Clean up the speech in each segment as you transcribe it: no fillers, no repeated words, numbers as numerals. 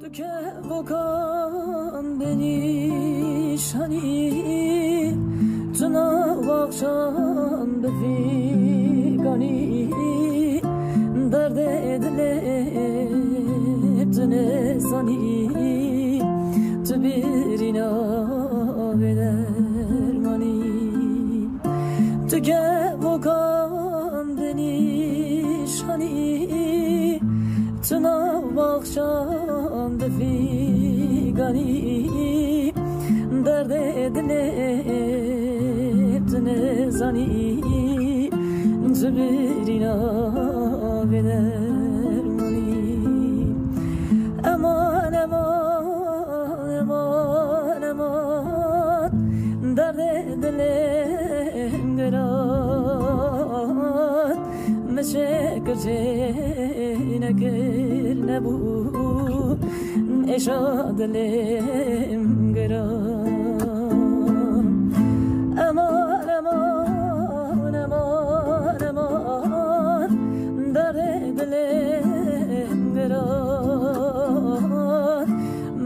تو که وکان بنیشانی تو نواخشان بفیگانی درد دلت تنسانی تو بیرینا بدرمانی تو که وکان بنیشانی تو نواخشان بفیگانی درد دلت نزانی تو بیرینا بدرمانی امان امان امان امان درد دلم گران مشکر نگر نبود اشا دلم گران امان امان امان امان درد دلم گران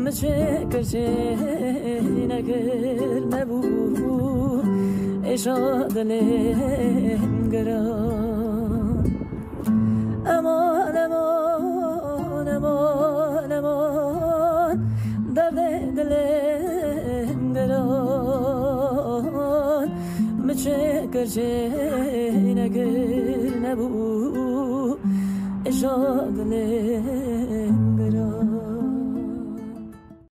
مشکر نگر نبود اشا دلم گران امان امان امان امان درد دلم گران مشکر نگر نبود اشا دلم